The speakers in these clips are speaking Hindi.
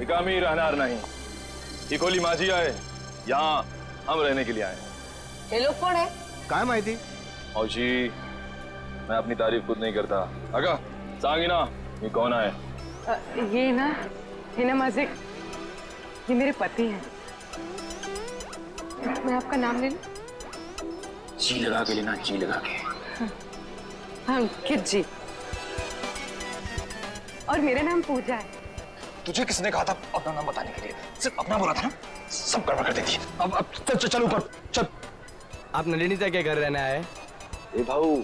रिकामी रहनार नहीं। ये कोली माझी आहे, यहाँ हम रहने के लिए आए। ये लोग कौन है? काय माहिती? औशी, मैं अपनी तारीफ खुद नहीं करता। अगा सांगी ना, ये कौन है? ये ना माझे, ये मेरे पति हैं। मैं आपका नाम ले लूं? जी लगा के लेना, जी लगा के। हाँ, अंकित जी। और मेरा नाम पूजा है। तुझे किसने कहा था अपना नाम बताने के लिए? सिर्फ अपना बोला था ना, सब गड़बड़ कर देती है। अब चल ऊपर चल। आप नलिनी ताई के घर रहने आए? ए भाऊ,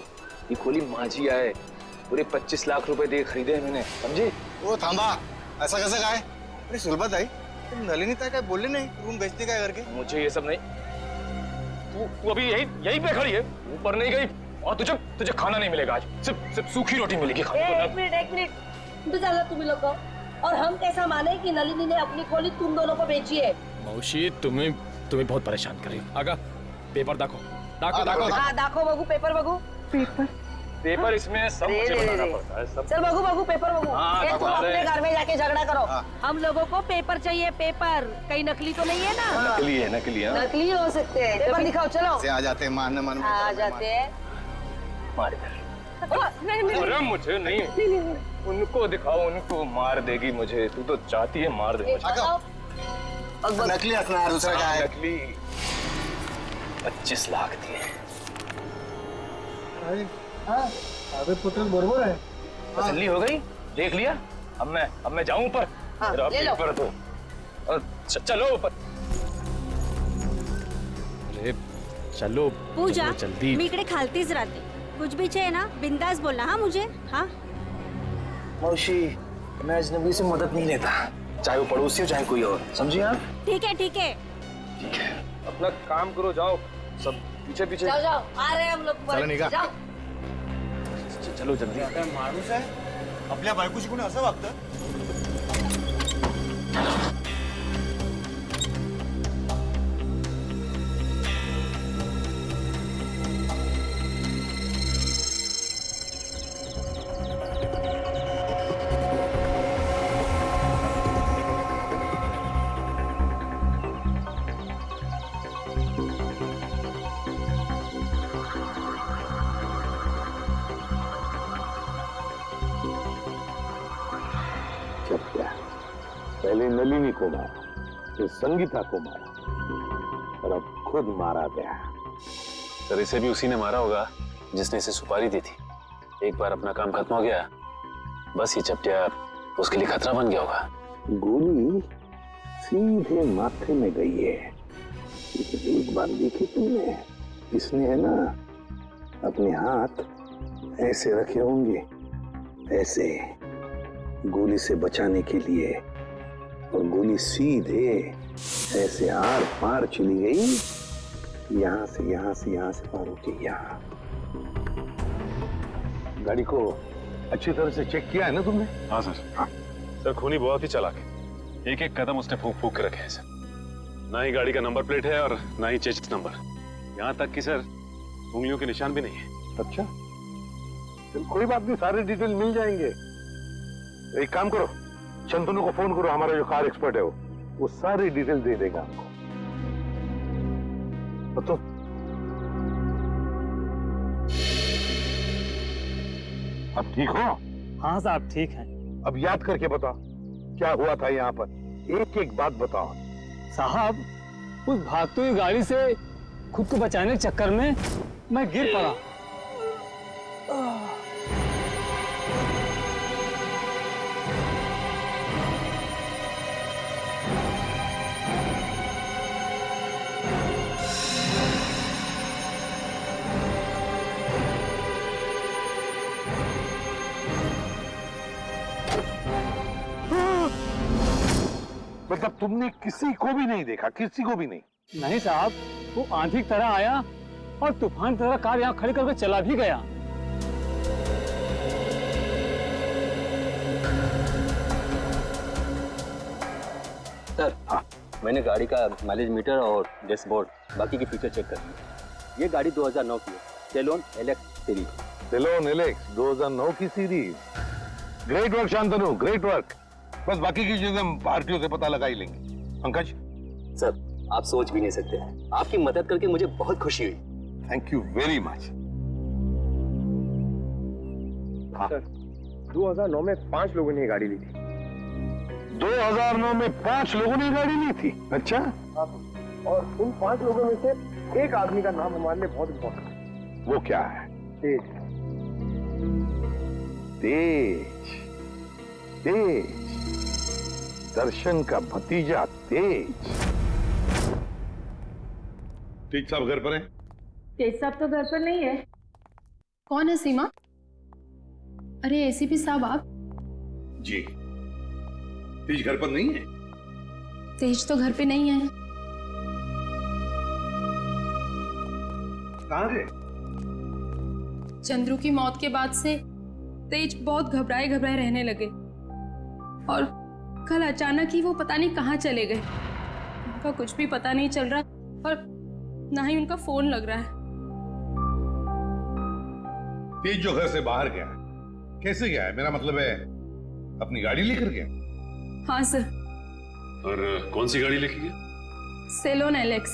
ये खोली माझी आए, पूरे 25 लाख रुपए दे खरीदे हैं मैंने, समझे? ओ थांबा, ऐसा कैसे काय? अरे सुलभा ताई, तुम नलिनी ताई काय बोलले नहीं रूम बेचने का करके? मुझे ये सब नहीं। तू अभी यही पे खड़ी है, ऊपर नहीं गई। और तुझे खाना नहीं मिलेगा आज, सिर्फ सूखी रोटी मिलेगी खाने को। एक मिनट तो चलो तुम लोग को। और हम कैसा माने कि नलिनी ने अपनी खोली तुम दोनों को बेची है? मौसी तुम्हें बहुत परेशान कर रही हो। आगा पेपर दाखो। हाँ दाखो बगू, पेपर बगू। पेपर इसमें सब मुझे बनाना पड़ता है सब। चल बगू पेपर बगू। हाँ, तुम अपने घर में जाके झगड़ा करो। हम लोगों को पेपर चाहिए, पेपर। कहीं नकली तो नहीं है ना? नकली है, नकली है। नकली हो सकते हैं। पेपर दिखाओ, चलो। से आ जाते हैं मारने मन में। आ जाते हैं। मार नहीं। अरे मुझे नहीं, उनको दिखाओ, उनको मार देगी मुझे। तू तो चाहती है मार दे मुझे। नकली हंसना है, दूसरा क्या है? नकली 25 लाख दिए। अरे पुत्र बरोबर है। तसल्ली हो गई, देख लिया। अब मैं जाऊं ऊपर? हाँ, ले लो। पेपर दो। चलो ऊपर। अरे चलो पूजा, जल्दी। मी इकडे खालतीच राहते। कुछ भी चाहिए ना बिंदास बोलना। हाँ मुझे। हाँ मौसी, मैं अजनबी से मदद नहीं लेता, चाहे वो पड़ोसी हो चाहे कोई और, समझिए आप? ठीक है। ठीक है, अपना काम करो, जाओ सब पीछे। जाओ, आ रहे हैं हम लोग। चलो निघा। जाओ। चलो जल्दी। माणूस आहे, आपल्या बायकोशी कोणी असं वागतं? पहले नलिनी को मारा, फिर संगीता को मारा, और अब खुद मारा गया। सर इसे भी उसी ने मारा होगा जिसने इसे सुपारी दी थी। एक बार अपना काम खत्म हो गया, बस ये चपटिया उसके लिए खतरा बन गया होगा। गोली सीधे माथे में गई है। लेकिन एक बात देखी तुमने, इसने है ना अपने हाथ ऐसे रखे होंगे, ऐसे गोली से बचाने के लिए, और गोली सीधे ऐसे आर पार चली गई, यहाँ से पार होके यहाँ। गाड़ी को अच्छी तरह से चेक किया है ना तुमने? हाँ सर। हाँ। सर खूनी बहुत ही चालाक है, एक एक कदम उसने फूक फूक के रखे हैं सर। ना ही गाड़ी का नंबर प्लेट है और ना ही चेसिस नंबर, यहाँ तक कि सर उंगलियों के निशान भी नहीं है। अच्छा, चल कोई बात नहीं, सारे डिटेल मिल जाएंगे। एक काम करो, शंतनु को फोन करो, हमारा जो कार एक्सपर्ट है वो सारी डिटेल दे देगा हमको। तो अब ठीक हो? हाँ साहब ठीक है। अब याद करके बताओ क्या हुआ था यहाँ पर, एक एक बात बताओ। साहब उस भागती हुई गाड़ी से खुद को बचाने के चक्कर में मैं गिर पड़ा। मतलब तुमने किसी को भी नहीं देखा? किसी को भी नहीं? नहीं साहब, वो आंधी की तरह आया और तूफान की तरह कार यहाँ खड़ी करके चला भी गया। सर हाँ, मैंने गाड़ी का माइलेज मीटर और डैशबोर्ड बाकी के फीचर चेक कर लिए। ये गाड़ी 2009 की है, सेलोन एलेक्स सीरीज। सेलोन एलेक्स 2009 की series. Great work Shantanu, great work. बस बाकी की चीजें हम पार्टियों से पता लगा ही लेंगे। पंकज, सर आप सोच भी नहीं सकते, आपकी मदद करके मुझे बहुत खुशी हुई। Thank you very much. Sir 2009 में 5 लोगों ने ये गाड़ी ली थी। 2009 में 5 लोगों ने गाड़ी ली थी? अच्छा। और उन 5 लोगों में से एक आदमी का नाम हमारे लिए बहुत इम्पोर्टेंट है। वो क्या है? तेज। तेज। तेज, दर्शन का भतीजा तेज। तेज साहब घर पर हैं? तेज साहब तो घर पर नहीं है। कौन है सीमा? अरे एसीपी साहब आप? जी। तेज घर पर नहीं है? तेज तो घर पे नहीं है। कहाँ गए? चंद्रू की मौत के बाद से तेज बहुत घबराए घबराए रहने लगे और कल अचानक ही वो पता नहीं कहाँ चले गए। उनका कुछ भी पता नहीं चल रहा और ना ही उनका फोन लग रहा है। तेज जो घर से बाहर गया है, कैसे गया है? मेरा मतलब है अपनी गाड़ी लेकर गया? हाँ सर। और कौन सी गाड़ी लेके गया? Salon Alex.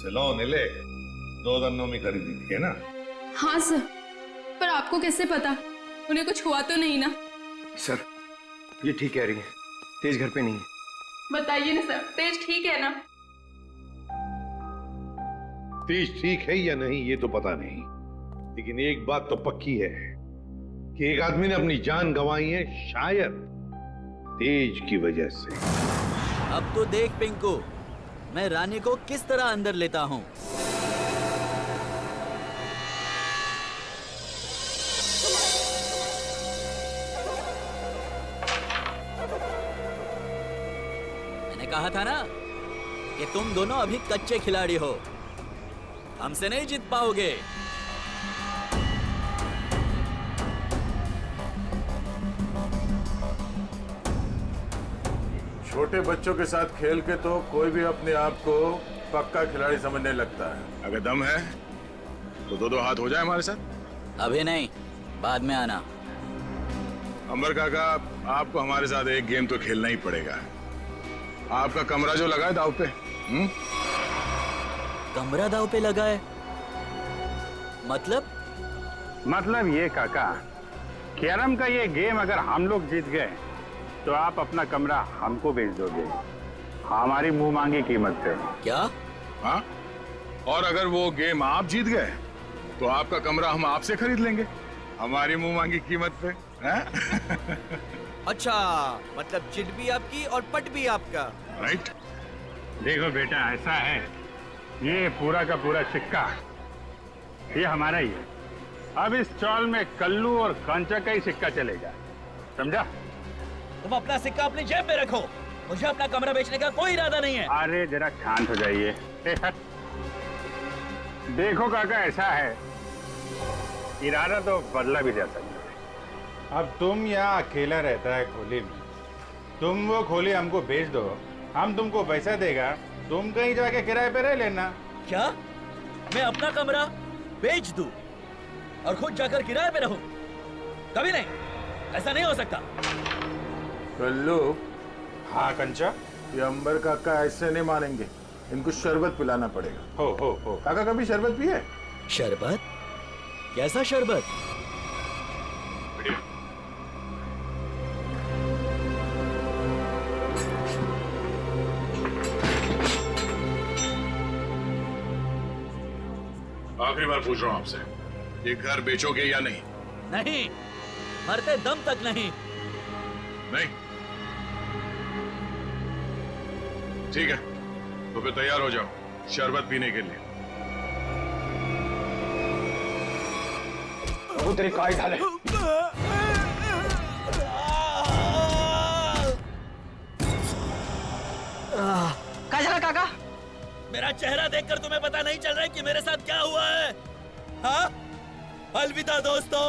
सेलोन एलेक्स 2009 में खरीदी थी, है ना? हाँ सर, पर आपको कैसे पता? उन्हें कुछ हुआ तो नहीं ना? सर ये ठीक कह रही है, तेज घर पे नहीं है। बताइए ना सर, तेज ठीक है ना? तेज ठीक है या नहीं ये तो पता नहीं, लेकिन एक बात तो पक्की है कि एक आदमी ने अपनी जान गंवाई है, शायद तेज की वजह से। अब तो देख पिंकू, मैं रानी को किस तरह अंदर लेता हूँ। मैंने कहा था ना कि तुम दोनों अभी कच्चे खिलाड़ी हो, हमसे नहीं जीत पाओगे। छोटे बच्चों के साथ खेल के तो कोई भी अपने आप को पक्का खिलाड़ी समझने लगता है। अगर दम है तो 2-2 हाथ हो जाए हमारे साथ। अभी नहीं, बाद में आना। अंबर काका, आपको हमारे साथ एक गेम तो खेलना ही पड़ेगा। आपका कमरा जो लगा है दाव पे। कमरा दाव पे लगा है? मतलब ये काका, कैरम का ये गेम अगर हम लोग जीत गए तो आप अपना कमरा हमको बेच दोगे, हमारी मुंह मांगी कीमत पे। क्या? हाँ, और अगर वो गेम आप जीत गए तो आपका कमरा हम आपसे खरीद लेंगे, हमारी मुंह मांगी कीमत पे। अच्छा, मतलब चिट भी आपकी और पट भी आपका। राइट। देखो बेटा, ऐसा है, ये पूरा का पूरा सिक्का ये हमारा ही है। अब इस चौल में कल्लू और कांचा का ही सिक्का चलेगा, समझा? तुम अपना सिक्का अपनी जेब में रखो, मुझे अपना कमरा बेचने का कोई इरादा नहीं है। अरे जरा शांत हो जाइए। देखो काका, ऐसा है, इरादा तो बदला भी जा सकता है। अब तुम यहाँ अकेला रहता है खोली में, तुम वो खोली हमको बेच दो, हम तुमको पैसा देगा, तुम कहीं जाके किराए पे रह लेना। क्या मैं अपना कमरा बेच दूं और खुद जाकर किराए पे रहूं? कभी नहीं, ऐसा नहीं हो सकता। कल्लू। हाँ कंचा, ये अंबर काका ऐसे नहीं मानेंगे, इनको शरबत पिलाना पड़ेगा। हो काका कभी शरबत पिए? शरबत? कैसा शरबत? आखिरी बार पूछ रहा हूं आपसे, ये घर बेचोगे या नहीं? नहीं, मरते दम तक नहीं। नहीं? ठीक है, तो फिर तैयार हो जाओ शरबत पीने के लिए। वो तेरे काय ढाले। क्या चला काका? मेरा चेहरा देखकर तुम्हें पता नहीं चल रहा है कि मेरे साथ क्या हुआ है? हाँ? अलविदा दोस्तों,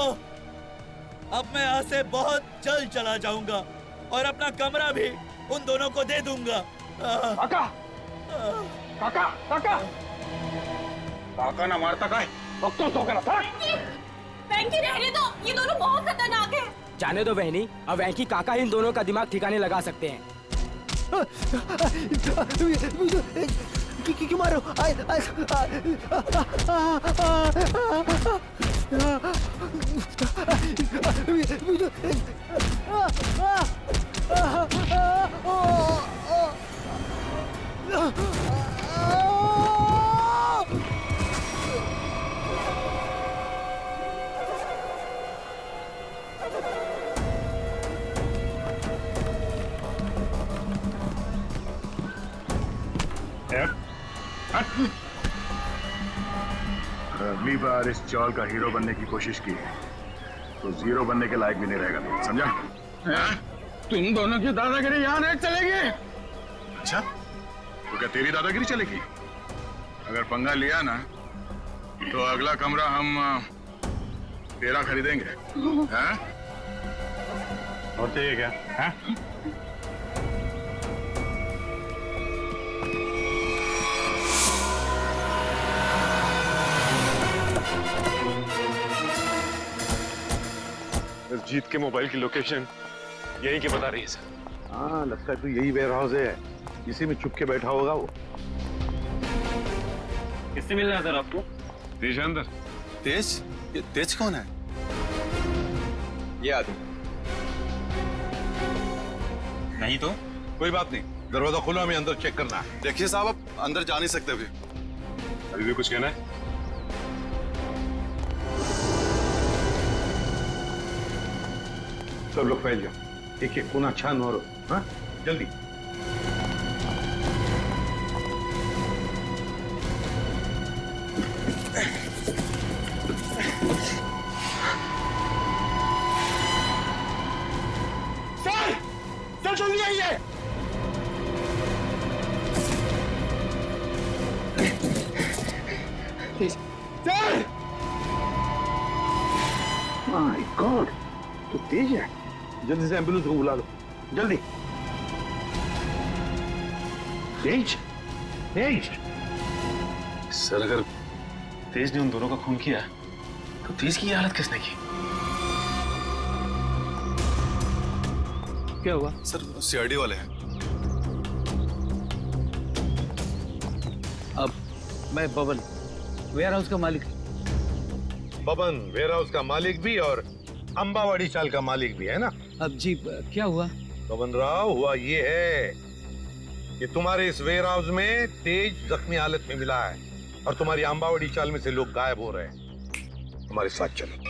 अब मैं यहाँ से बहुत जल्द चला जाऊंगा और अपना कमरा भी उन दोनों को दे दूंगा। काका, काका, काका, काका ना मारता का है, तो करा था। वेंकी रहने दो, ये दोनों बहुत खतरनाक है। जाने दो बहनी, अब वैंकी काका इन दोनों का दिमाग ठिकाने लगा सकते हैं। क्यों मारो? अगली बार इस चौल का हीरो बनने की कोशिश की तो जीरो बनने के लायक भी नहीं रहेगा, समझा? तुम दोनों की दादागिरी यहाँ नहीं चलेगी। अच्छा, तो क्या तेरी दादागिरी चलेगी? अगर पंगा लिया ना तो अगला कमरा हम तेरा खरीदेंगे। हैं? और चाहिए क्या? हैं? जीत के मोबाइल की लोकेशन यही की बता रही है सर। हाँ, लगता है तो यही वेयर हाउस है, इसी में छुप के बैठा होगा वो। किससे मिलना है सर आपको? तेज अंदर। तेज? ये तेज कौन है? ये आदमी नहीं तो कोई बात नहीं, दरवाजा खोलो, हमें अंदर चेक करना है। देखिए साहब, आप अंदर जा नहीं सकते अभी। अभी भी कुछ कहना है? सब लोग फैल जाओ, एक एक कोना छान मारो। हाँ, जल्दी। सर जल्दी आइए। सर! माय गॉड, तो तेज है। जल्दी से एम्बुलेंस को बुला लो, जल्दी। तेज, तेज। सर अगर तेज ने उन दोनों का खून किया तो तेज की ये हालत किसने की? क्या हुआ? सर सीआईडी वाले हैं। अब मैं बबन, वेयर हाउस का मालिक। बबन वेयर हाउस का मालिक भी और अंबावाड़ी चाल का मालिक भी है ना? अब जी क्या हुआ? बबन राव, हुआ ये है कि तुम्हारे इस वेयर हाउस में तेज जख्मी हालत में मिला है और तुम्हारी अंबावाड़ी चाल में से लोग गायब हो रहे हैं। हमारे साथ चलो।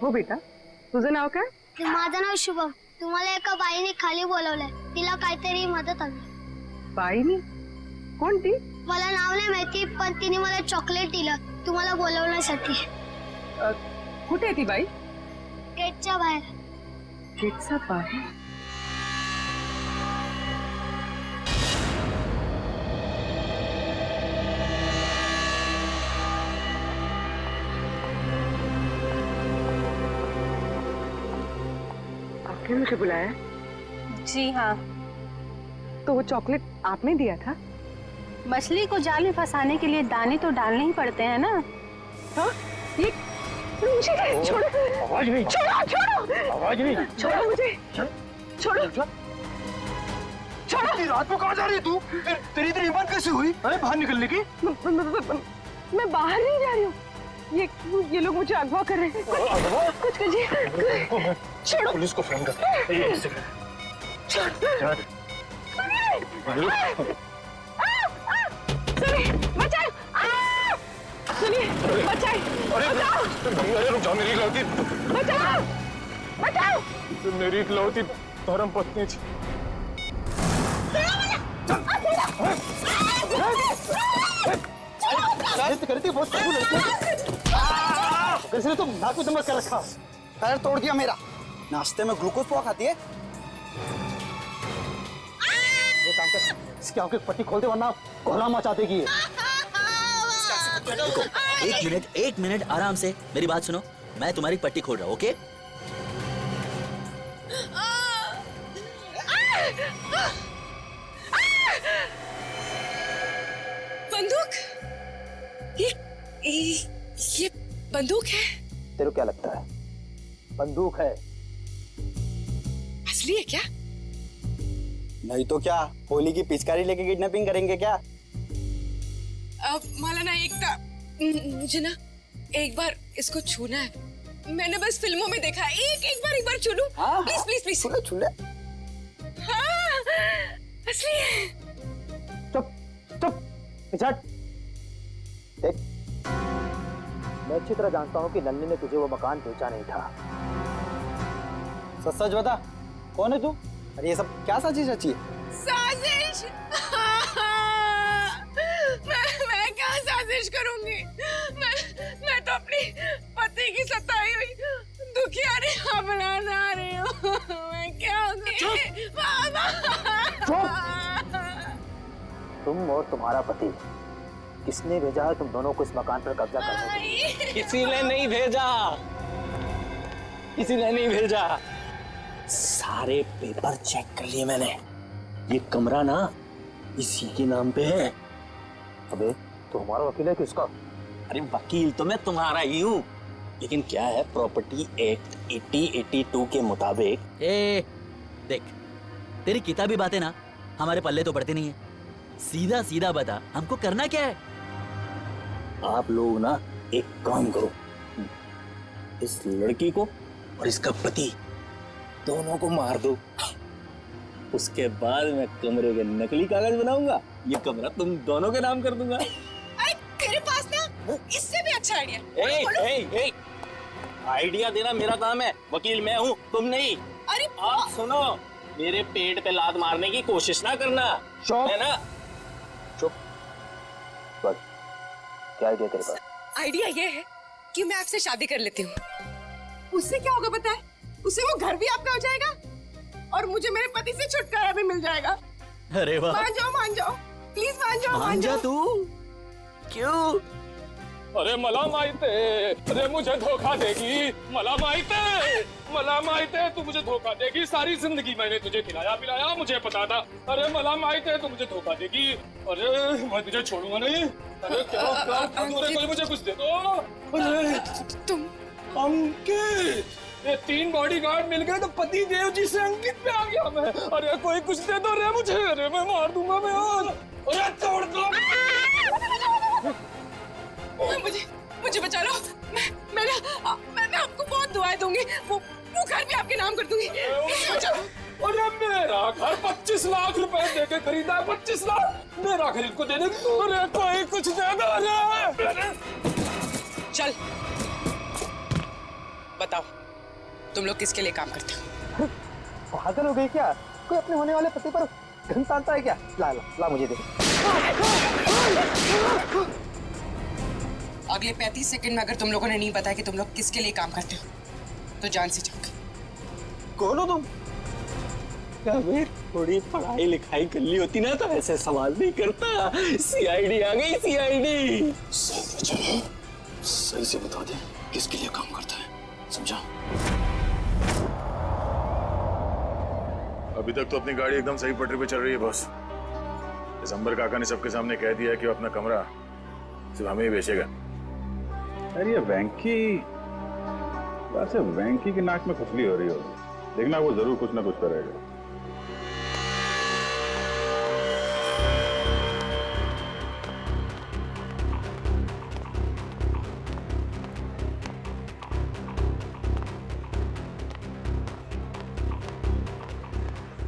हो बेटा, तुझं नाव काय? माझं नाव शुभम. तुम्हाला एका बाईने खाली बोलवलंय, तिला काहीतरी मदत हवी. बाईनी? कोणती? मला नाव नाही माहिती, पण तिने मला चॉकलेट दिलं तुम्हाला बोलवण्यासाठी. कुठे आहे ती बाई? गेटच्या बाहेर. गेटच्या बाहेर? आपने मुझे बुलाया? जी हाँ. तो वो चॉकलेट आपने दिया था? मछली को जाल में फंसाने के लिए दाने तो डालने ही पड़ते हैं ना. हाँ? ये मुझे छोड़ो. आवाज नहीं. छोड़ो छोड़ो. आवाज नहीं. छोड़ो मुझे. छोड़ो. छोड़ो. रात को कहाँ जा रही है तू? तेरी इतनी हिम्मत कैसे हुई? अरे बाहर निकलने की? मैं बाहर नहीं जा रही हूँ. ये लोग मुझे अगवा कर रहे हैं. कुछ कीजिए. छोड़ो. पुलिस को फोन कर. एक सेकंड. छोड़. सुनिए, बचाओ. सुनिए, बचाए. अरे रुक जाओ, मेरी गलती. बचाओ. बचाओ. मेरी इकलौती धर्म पत्नी थी. करती बहुत कैसे तुम नाक में दमक कर रखा. पैर तोड़ दिया मेरा. नाश्ते में ग्लूकोज पोहा खाती है. ये काम कर, इसकी आंखें पट्टी खोल दे वरना कोहरा मचा देगी ये। एक मिनट आराम से मेरी बात सुनो। मैं तुम्हारी पट्टी खोल रहा हूँ, ओके? बंदूक? ये बंदूक है? तेरे को क्या लगता है? बंदूक है। असली है क्या? नहीं तो क्या, होली की पिचकारी लेके किडनैपिंग करेंगे क्या? अब मौलाना मुझे ना एक बार इसको छूना है। मैंने बस फिल्मों में देखा है। एक बार छू लूं? हाँ, प्लीज प्लीज प्लीज। छू ले। हाँ, असली है। चुप पिछट। देख, मैं अच्छी तरह जानता हूँ कि नन्नी ने तुझे वो मकान बेचा नहीं था। सच सच बता, कौन है तू? अरे ये सब क्या साजिश रची है? साजिश? मैं क्या साजिश करूंगी? मैं तो अपनी पति की सताई हुई दुखियारी अपना रही हूँ। मैं क्या तुम और तुम्हारा पति, किसने भेजा है तुम दोनों को इस मकान पर कब्जा करने के लिए? किसी ने नहीं भेजा, किसी ने नहीं भेजा। सारे पेपर चेक कर लिए मैंने। ये कमरा ना इसी के नाम पे है। अबे तो हमारा वकील है किसका? अरे वकील तो मैं तुम्हारा ही हूँ, लेकिन क्या है, प्रॉपर्टी एक्ट 8082 के मुताबिक। देख, तेरी किताबी बातें ना हमारे पल्ले तो पड़ती नहीं है। सीधा सीधा बता, हमको करना क्या है? आप लोग ना एक काम करो, इस लड़की को और इसका पति दोनों को मार दो। उसके बाद मैं कमरे के नकली कागज बनाऊंगा, ये कमरा तुम दोनों के नाम कर दूंगा। तेरे पास ना इससे भी अच्छा आइडिया। आइडिया देना मेरा काम है, वकील मैं हूँ, तुम नहीं। अरे आप सुनो, मेरे पेट पे लात मारने की कोशिश ना करना, है ना? चुप। क्या आइडिया तेरे पास? आइडिया ये है कि मैं आपसे शादी कर लेती हूँ। उससे क्या होगा पता है? उससे वो घर भी आपका हो जाएगा और मुझे मेरे पति से छुटकारा भी मिल जाएगा। अरे वाह, मान जाओ प्लीज, मान जाओ तू। क्यों? अरे मला माहिते, अरे मुझे धोखा देगी। मला माहिते तू मुझे धोखा देगी। सारी जिंदगी मैंने तुझे खिलाया पिलाया, मुझे पता था। अरे मला माहिते तू मुझे धोखा देगी। अरे मैं तुझे छोड़ूंगा नहीं। अरे क्या अरे कोई मुझे कुछ दे दो। अरे तुम अंकित, ये 3 बॉडीगार्ड मिल गए तो पति देव जी से अंकित पे आ गया मैं। अरे कोई कुछ दे दो रे मुझे। अरे मैं मार दूंगा मैं। अरे छोड़ दो मुझे बचा लो। मैं आपको बहुत दुआएं दूंगी। वो घर भी आपके नाम कर दूंगी। अरे मेरा घर 25 लाख रुपए देके खरीदा है। 25 लाख मेरा घर इनको दे दे। अरे कोई कुछ दे दो। अरे चल बताओ, तुम लोग किसके लिए काम करते हो? पागल हो गई क्या? कोई अपने होने वाले पति पर घन तानता है क्या? ला मुझे दे। अगले 35 सेकंड में अगर तुम लोगों ने नहीं बताया कि तुम लोग किसके लिए काम करते हो तो जान से जाओगे। कौन हो तुम? अबे थोड़ी पढ़ाई लिखाई कर ली होती ना तो ऐसे सवाल नहीं करता। सीआईडी आ गई, सीआईडी। सही से बता दे किसके लिए काम करता है, समझा? अभी तक तो अपनी गाड़ी एकदम सही पटरी पे चल रही है बॉस। दिसंबर काका ने सबके सामने कह दिया कि वो अपना कमरा सिर्फ हमें ही बेचेगा। अरे ये वेंकी की नाक में खुजली हो रही होगी, देखना वो जरूर कुछ ना कुछ करेगा।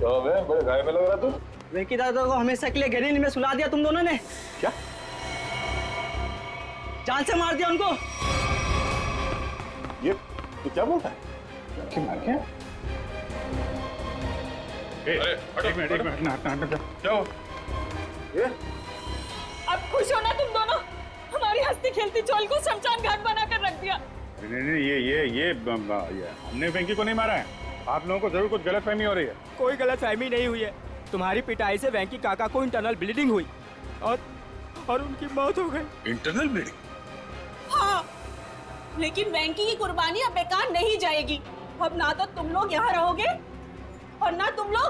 तो बड़े घाय में लग रहा तू। वेंकी दादा को हमेशा के लिए गहरी में सुला दिया तुम दोनों ने। क्या? जान से मार दिया उनको। ये तू क्या बोलता है? क्या मार क्या? एक मिनट हटना। क्या हो? ये? अब खुश हो ना तुम दोनों? हमारी हंसती खेलती चोल को शमशान घाट बनाकर रख दिया। नहीं, ये हमने वेंकी को नहीं मारा है। आप लोगों को जरूर कुछ गलतफहमी हो रही है। कोई गलतफहमी नहीं हुई है। तुम्हारी पिटाई से वेंकी काका को इंटरनल ब्लीडिंग हुई और उनकी मौत हो गई। Internal bleeding? हाँ, लेकिन वेंकी की कुर्बानी अब बेकार नहीं जाएगी। अब ना तो तुम लोग यहाँ रहोगे और ना तुम लोग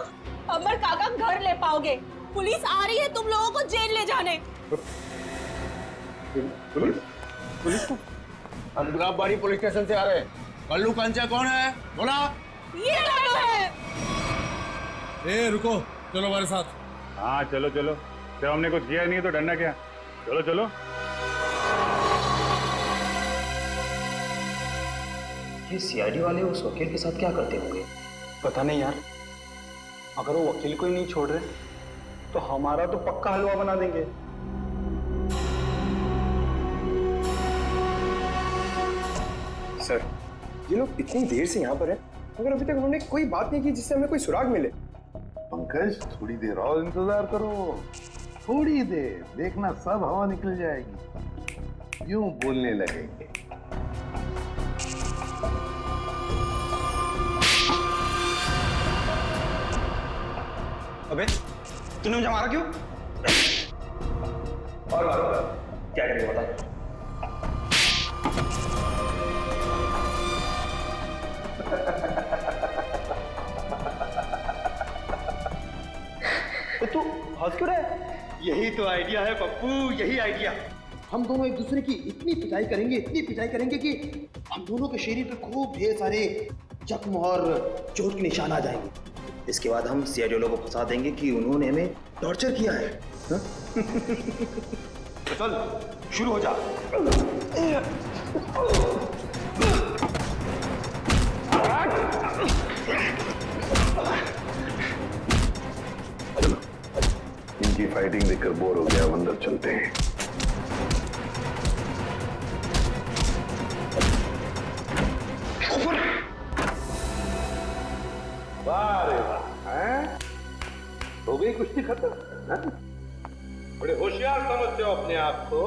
अमर काका घर ले पाओगे। पुलिस आ रही है तुम लोगों को जेल ले जाने। पुलिस? हम गुलाबबाड़ी पुलिस स्टेशन से आ रहे हैं। कल्लू कंचा कौन है? बोला। ये लोग है। ए रुको, चलो हमारे साथ। हाँ चलो चलो, जब हमने कुछ किया नहीं तो डरना क्या। चलो चलो। ये सीआईडी वाले उस वकील के साथ क्या करते होंगे? पता नहीं यार, अगर वो वकील को ही नहीं छोड़ रहे तो हमारा तो पक्का हलवा बना देंगे। सर, ये लोग इतनी देर से यहाँ पर हैं, मगर अभी तक उन्होंने कोई बात नहीं की जिससे हमें कोई सुराग मिले। पंकज, थोड़ी देर और इंतजार करो, थोड़ी देर, देखना सब हवा निकल जाएगी, यूं बोलने लगेंगे। अबे, तूने मुझे मारा क्यों? और मारो, क्या करेंगे बता? तू हंस क्यों रहा है? यही तो आइडिया है पप्पू, यही आइडिया। हम दोनों एक दूसरे की इतनी पिटाई करेंगे कि हम दोनों के शरीर पे खूब ढेर सारे जख्म और चोट के निशान आ जाएंगे। इसके बाद हम सीआईडी वालों को फंसा देंगे कि उन्होंने हमें टॉर्चर किया है। तो चल शुरू हो जा। इनकी फाइटिंग देखकर बोर हो गया, अंदर चलते हैं। वाह रे वाह, हैं? हो गई कुश्ती खत्म, हैं? बड़े होशियार समझते हो अपने आप को,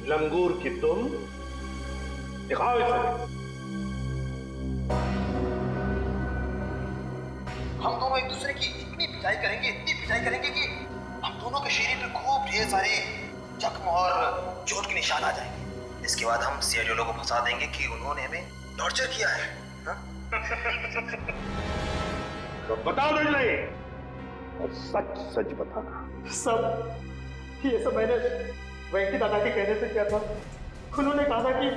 लंगूर की तुम। दिखाओ इसे। हम दोनों एक दूसरे की इतनी पिटाई करेंगे कि हम दोनों के शरीर पे खूब ढेर सारे जख्म और चोट के निशान आ जाएंगे। इसके बाद हम सीआईडी वालों को फंसा देंगे कि उन्होंने हमें टॉर्चर किया है। तो बताओ नहीं, और सच सच बताना। ये सब मैंने वेंकी दादा के कहने से किया था। उन्होंने कहा था कि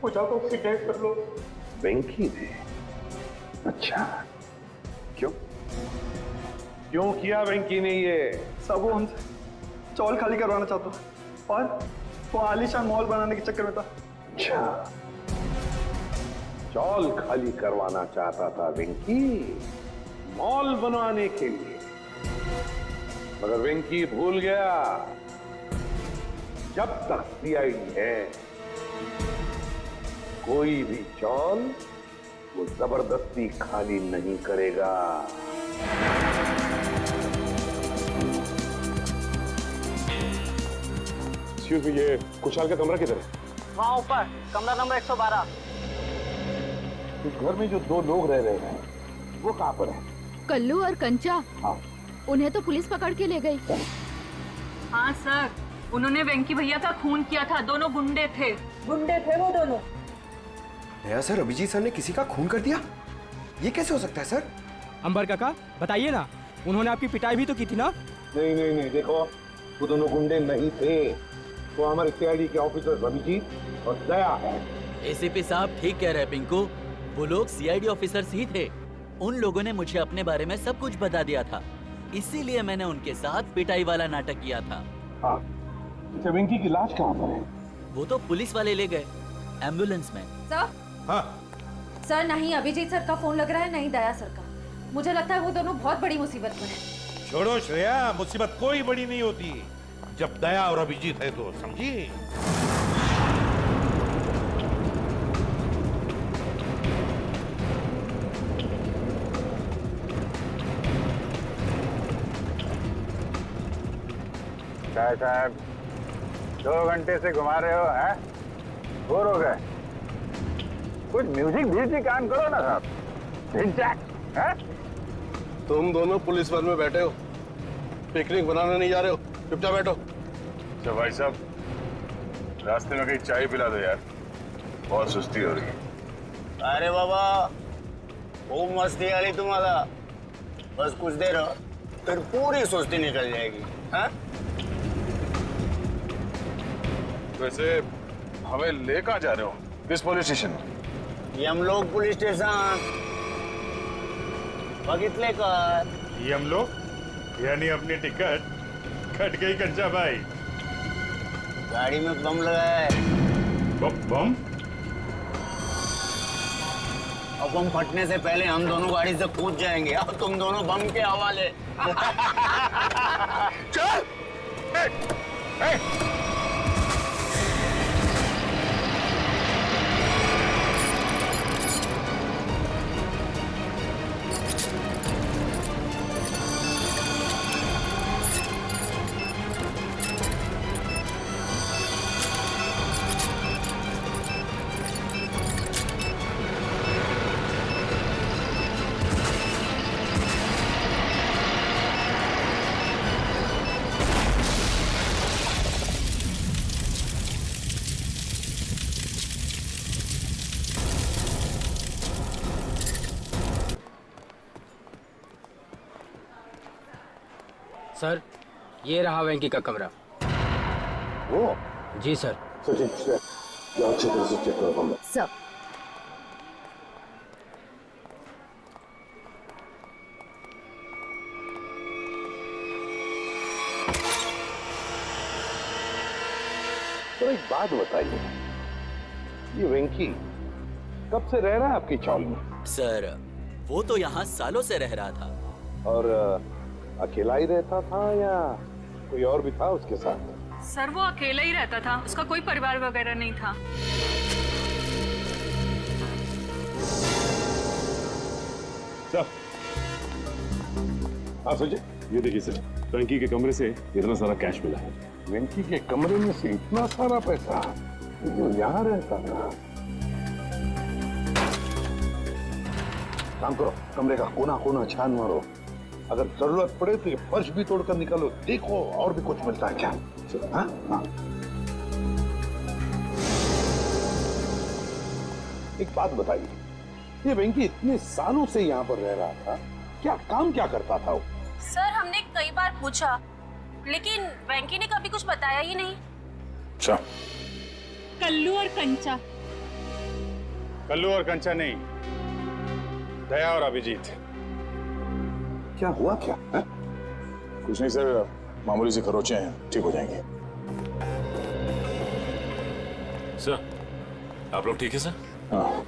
पूजा को किडनैप कर लो। वेंकी ने? अच्छा, क्यों किया वेंकी ने ये? सब वो हमसे चौल खाली करवाना चाहता था और वो आलीशान मॉल बनाने के चक्कर में था। अच्छा, चौल खाली करवाना चाहता था वेंकी, मॉल बनवाने के लिए। मगर वेंकी भूल गया, जब तक सीआईडी है कोई भी चौल वो जबरदस्ती खाली नहीं करेगा। ये कुशाल का कमरा किधर है? वहाँ ऊपर, कमरा नंबर 112। इस घर में जो दो लोग रह रहे हैं वो कहाँ पर है? कल्लू और कंचा। हाँ। उन्हें तो पुलिस पकड़ के ले गई। हाँ सर, उन्होंने वेंकी भैया का खून किया था। दोनों गुंडे थे वो दोनों। नया सर, अभिजीत सर ने किसी का खून कर दिया? ये कैसे हो सकता है सर? अंबर काका बताइए ना, उन्होंने आपकी पिटाई भी तो की थी ना? नहीं, देखो वो दोनों गुंडे नहीं थे, वो हमारे सीआईडी के ऑफिसर अभिजीत और दया है। एसीपी साहब ठीक कह रहे हैं पिंकू, वो लोग सीआईडी ऑफिसर्स ही थे। उन लोगों ने मुझे अपने बारे में सब कुछ बता दिया था, इसीलिए मैंने उनके साथ पिटाई वाला नाटक किया था। हाँ। अच्छा, वेंकी की लाश कहाँ पर है? वो तो पुलिस वाले ले गए एम्बुलेंस में। सर? हाँ। सर, नहीं अभिजीत सर का फोन लग रहा है, नहीं दया सर का। मुझे लगता है वो दोनों बहुत बड़ी मुसीबत में हैं। छोड़ो श्रेया, मुसीबत कोई बड़ी नहीं होती जब दया और अभिजीत है तो, समझी? क्या साहब, 2 घंटे से घुमा रहे हो, हैं? बोर हो गए? कुछ म्यूजिक भी काम करो ना साहब। हैं? तुम दोनों पुलिस वन में बैठे हो, पिकनिक बनाने नहीं जा रहे हो, चुपचाप बैठो। तो भाई साहब रास्ते में कहीं चाय पिला दो यार, बहुत सुस्ती हो रही है। अरे बाबा खूब मस्ती आ रही तुम्हारा, बस कुछ देर फिर पूरी सुस्ती निकल जाएगी। हाँ? वैसे हमें ले कहाँ जा रहे हो? किस पुलिस स्टेशन? यमलोक पुलिस स्टेशन बघितले का? यमलोक यानी अपनी टिकट कट गई कंचा भाई। गाड़ी में बम लगा है। बम? और बम फटने से पहले हम दोनों गाड़ी से कूद जाएंगे और तुम दोनों बम के हवाले। चल! सर, ये रहा वेंकी का कमरा। वो? जी सर। सचिन, जाओ अच्छी तरह से चेक करो कमरा। सर। तो एक बात बताइए, ये वेंकी कब से रह रहा है आपकी चौल में? सर वो तो यहाँ सालों से रह रहा था। और अकेला ही रहता था या कोई और भी था उसके साथ? सर वो अकेला ही रहता था, उसका कोई परिवार वगैरह नहीं था। सर, हाँ सोचिए, ये देखिए सर, वेंकी के कमरे से इतना सारा कैश मिला है। वेंकी के कमरे में से इतना सारा पैसा जो यहाँ रहता था? काम करो, कमरे का कोना कोना छान मारो, अगर जरूरत पड़े तो ये फर्श भी तोड़कर निकालो, देखो और भी कुछ मिलता है क्या। हाँ? हाँ। एक बात बताइए, ये वेंकी इतने सालों से यहाँ पर रह रहा था, क्या काम क्या करता था वो? सर हमने कई बार पूछा, लेकिन वेंकी ने कभी कुछ बताया ही नहीं। अच्छा। कल्लू और कंचा। कल्लू और कंचा नहीं, दया और अभिजीत। क्या हुआ क्या है? कुछ नहीं सर, मामूली से खरोचे हैं, ठीक हो जाएंगे। सर, आप लोग ठीक है सर? हाँ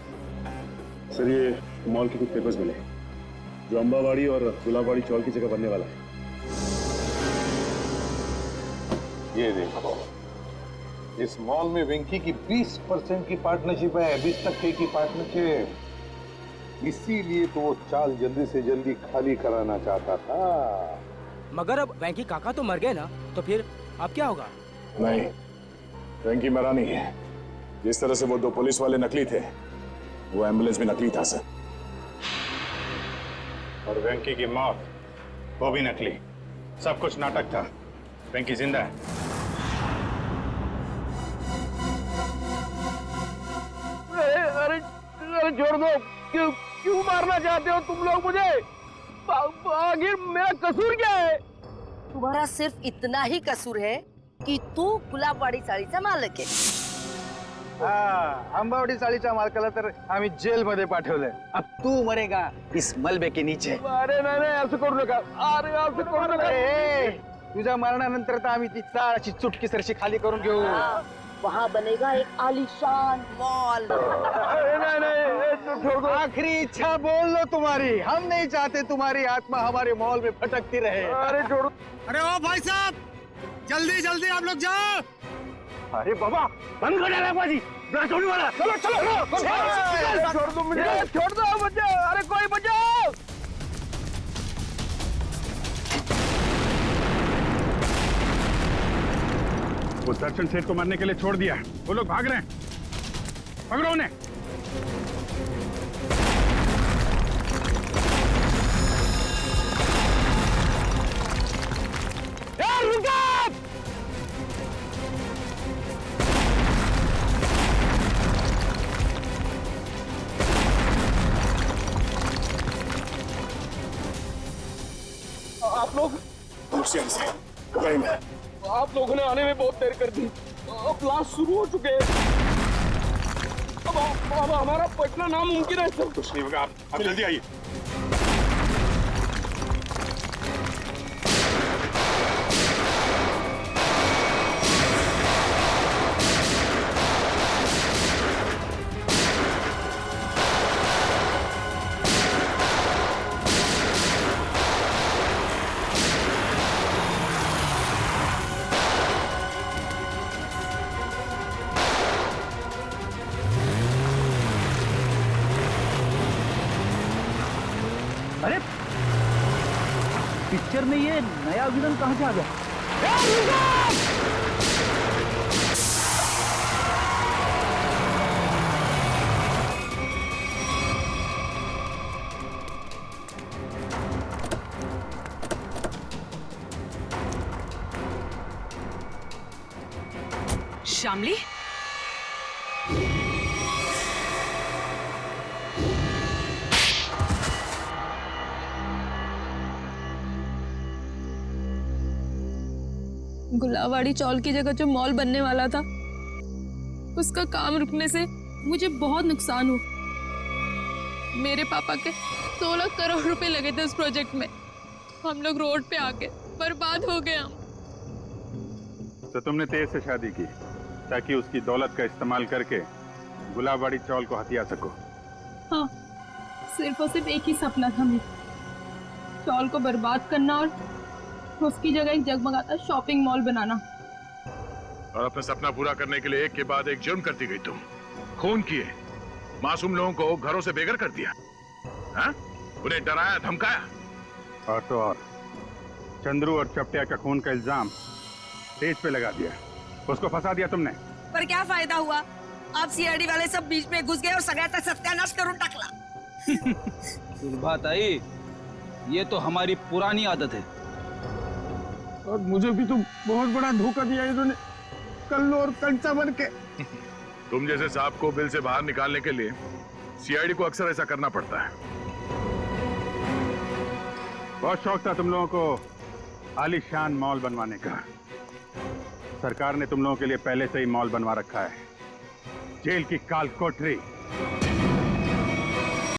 सर, ये मॉल के कुछ पेपर्स मिले जो अंबावाड़ी और गुलाबवाड़ी चौल की जगह बनने वाला है। ये देखो, इस मॉल में वेंकी की 20% की पार्टनरशिप है, 20% की पार्टनरशिप। इसीलिए तो वो चाल जल्दी से जल्दी खाली कराना चाहता था। मगर अब वेंकी काका तो मर गए ना, तो फिर अब क्या होगा? नहीं, वेंकी मरा नहीं है। जिस तरह से वो 2 पुलिस वाले नकली थे, वो एम्बुलेंस भी नकली था सर। और वेंकी की मौत, वो भी नकली। सब कुछ नाटक था। वेंकी जिंदा है। अरे छोड़ दो, क्यों मारना चाहते हो तुम लोग मुझे? आखिर मेरा कसूर क्या है? तुम्हारा सिर्फ इतना ही कसूर है कि तू गुलाबवाडी साडीचा मालक आहे। आंबावडी साडीच्या मालकाला तर आम्ही जेल मध्ये पाठवलंय। अब तू मरेगा इस मलबे के नीचे। अरे नाही असं करू नका, अरे असं करू नका। तुझ्या मरणानंतर तर आम्ही ती चाळाची चुटकी सरशी खाली करून घेऊ। वहाँ बनेगा एक आलीशान मॉल। नहीं, आखिरी इच्छा बोल लो तुम्हारी। हम नहीं चाहते तुम्हारी आत्मा हमारे मॉल में भटकती रहे। अरे छोड़ो। अरे ओ भाई साहब, जल्दी जल्दी आप लोग जाओ। अरे बाबा, बंद कर डाला बाजी, छोड़ने वाला। चलो छोड़ दो मुझे, छोड़ दो मुझे। अरे कोई बचाओ। वो दर्शन सेठ को मारने के लिए छोड़ दिया, वो लोग भाग रहे हैं। पकड़ो उन्हें। आप लोग आप लोगों ने आने में बहुत देर कर दी। अब ब्लास्ट शुरू हो चुके हैं। अब हमारा पटना नामुमकिन है सर। कुछ नहीं होगा, आप जल्दी आइए। अरे पिक्चर में ये नया विलन कहाँ से आ गया? श्यामली, गुलावाड़ी चौल की जगह जो मॉल बनने वाला था, उसका काम रुकने से मुझे बहुत नुकसान हुआ। मेरे पापा के 16 करोड़ रुपए लगे थे उस प्रोजेक्ट में। हम लोग रोड पे आके बर्बाद हो गए हम। तो तुमने तेज से शादी की ताकि उसकी दौलत का इस्तेमाल करके गुलाबवाड़ी चौल को हथिया सको। हाँ, सिर्फ और सिर्फ एक ही सपना था मेरा, चौल को बर्बाद करना और उसकी जगह एक जगमगाता शॉपिंग मॉल बनाना। और अपना सपना पूरा करने के लिए एक के बाद एक जुर्म करती गई तुम। खून किए, मासूम लोगों को घरों से बेघर कर दिया, हाँ? उन्हें डराया धमकाया। और तो और चंद्रू और चपटिया का खून का इल्जाम तेज पे लगा दिया, उसको फंसा दिया तुमने। पर क्या फायदा हुआ? आप सीआईडी वाले सब बीच में घुस गए और सगळ्याचा सत्यानाश करून टाकला। सुलभात आई, ये तो हमारी पुरानी आदत है। और मुझे भी तो बहुत बड़ा धोखा दिया इन्होंने, कल्लू और कंचा बन के। तुम जैसे सांप को बिल से बाहर निकालने के लिए सीआईडी को अक्सर ऐसा करना पड़ता है। बहुत शौक था तुम लोगों को आलीशान मॉल बनवाने का। सरकार ने तुम लोगों के लिए पहले से ही मॉल बनवा रखा है, जेल की काल कोठरी।